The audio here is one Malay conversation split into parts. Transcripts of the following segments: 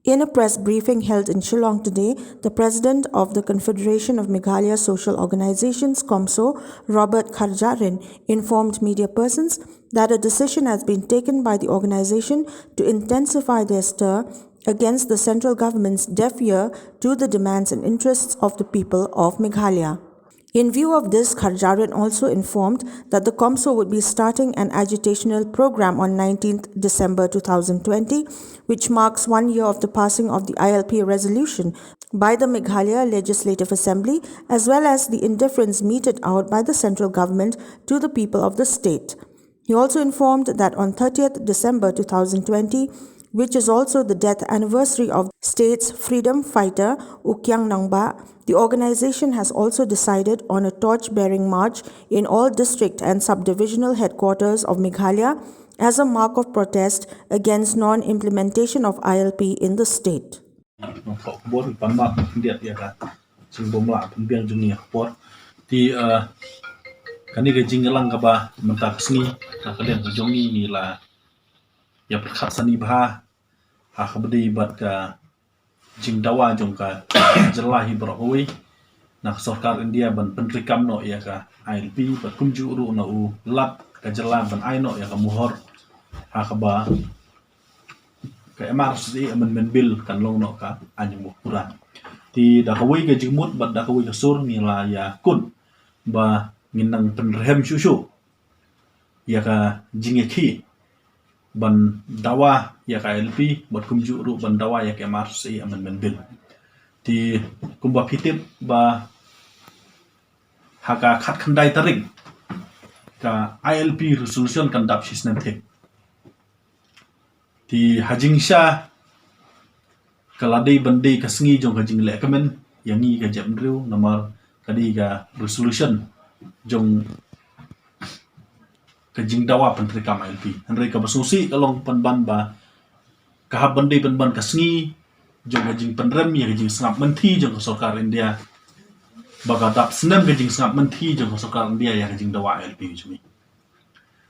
In a press briefing held in Shillong today, the president of the Confederation of Meghalaya Social Organizations, COMSO, Robert Kharjarin, informed media persons that a decision has been taken by the organization to intensify their stir against the central government's deaf ear to the demands and interests of the people of Meghalaya. In view of this, Kharjarin also informed that the COMSO would be starting an agitational program on 19th December 2020, which marks 1 year of the passing of the ILP resolution by the Meghalaya Legislative Assembly, as well as the indifference meted out by the central government to the people of the state. He also informed that on 30th December 2020, which is also the death anniversary of state's freedom fighter Ukyang Nangba, the organization has also decided on a torch-bearing march in all district and subdivisional headquarters of Meghalaya as a mark of protest against non-implementation of ILP in the state. Kani ke jinggalang kaba mentak sni kalian kejongi ni la ya perkat sani bah ha khabdi bat ka jingdawa jongka jelahi berawi nak sarkar India ban pentrikam no ya ka ILP bat kunju ru na u lat ka jelah ban ai no ya ka muhor ha khaba ka MRC amendment bill kan long no ka anjung kurang ti da kawi ke jingmut bat da kawi ka sur ni la ya kun ba nginang penrehem susu ya ka jingeki ban dawa ya ka LP bat kumju ru ban dawa ya ka MRC amendment bill ti kumba pitip ba haka khat khandai tarik ka ILP resolution kan dap sistem thik ti hajing sha kaladai bandai ka sngi jong ka jing le kamen yangi ka jamru namal kadi ka resolution jong kajing dawa pentrikam ILP henry ka basusi kalong penban ba kahab bandai penban kasngi jong kajing penrem ya kajing sangap menti jong sarkar India bagadap senam kajing sangap menti jong sarkar India ya kajing dawa ILP jumi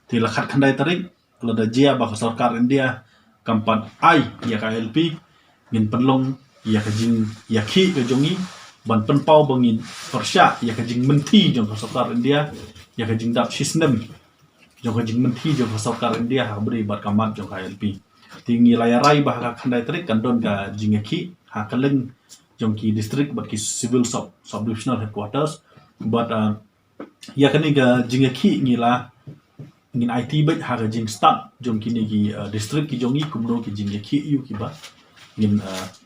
ti lakhat khandai tarik lada jia ba sarkar India kampan ai ya ka ILP ngin penlong ya kajing ya ki kajongi ban penpau bangin persya ya kajing menti jong sarkar India ya kajing dap sistem jong kajing menti jong sarkar India ha beri bat kamat jong ILP tinggi layarai bah ka khandai trik kandon ka jingeki ha kaleng jong ki district bat ki civil subdivisional headquarters but ya kani ka jingeki ngila ngin IT bat ha ka jing start jong kini ki district ki jongi kumno ki jingeki yu ki ba ngin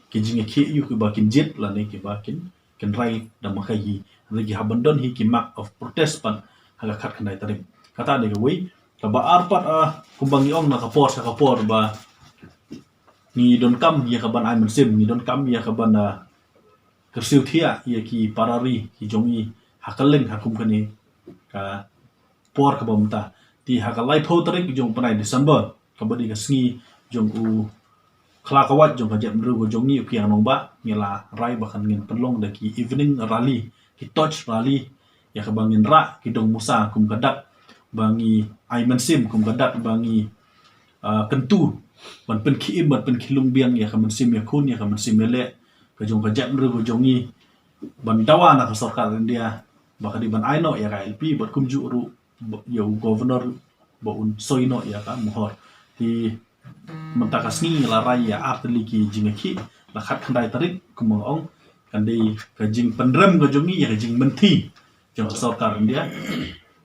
ki jingeki yu ki ba kin jet la ne ki ba kin rai dan makai lagi habandon hi ki mark of protest pan haga khat khandai tarik kata de gawai ka ba arpat kumbangi ong na kapor ba ni don kam ya ka ban ai mensim ni don kam ya ka ban kersiu thia ya ki parari ki jongi hakaleng hakum kani ka por ka bomta ti hakalai pho tarik jong panai December ka badi ka sngi jong u kelakawat jong kajak meru jongi ukiang nongba ngela rai bahkan ngin penlong daki evening rally ki touch rally ya ka bangin ra ki dong musa kum kadak bangi aiman sim kum kadak bangi kentu ban pen ki ban pen kilung biang ya ka mensim ya kun ya ka mensim mele ka jong kajak meru jongi ban dawa na ka sarkar India bahkan di ban aino ya ka LP bat kum ju ru ya governor baun soino ya ka muhor ti mentakasni larai ya arteli ki jingeki lakhat khandai tarik kumong kandai kajing penrem gojongi ya kajing menti jong sarkar India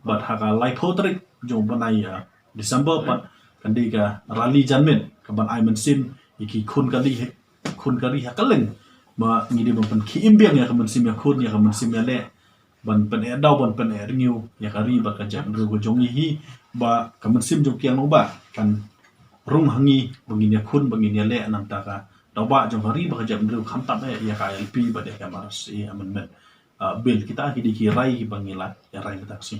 bat haka lai pho tarik jong banai ya December pat kandai ka rally janmen kaban ai mensim iki kun kali hakaleng ma ngidi ban ki imbiang ya kaman sim ya kun ya kaman sim ya le ban pen daw ban pen renew ya kari ba kajak gojongi hi ba kaman sim jong kiang no ba kan rung hangi bangin ya kun bangin ya le nam taka dawa jong hari ba jam dru khamtap ya ka LP ba de ka MRC amendment bill kita hidi ki rai bangila ya rai taksi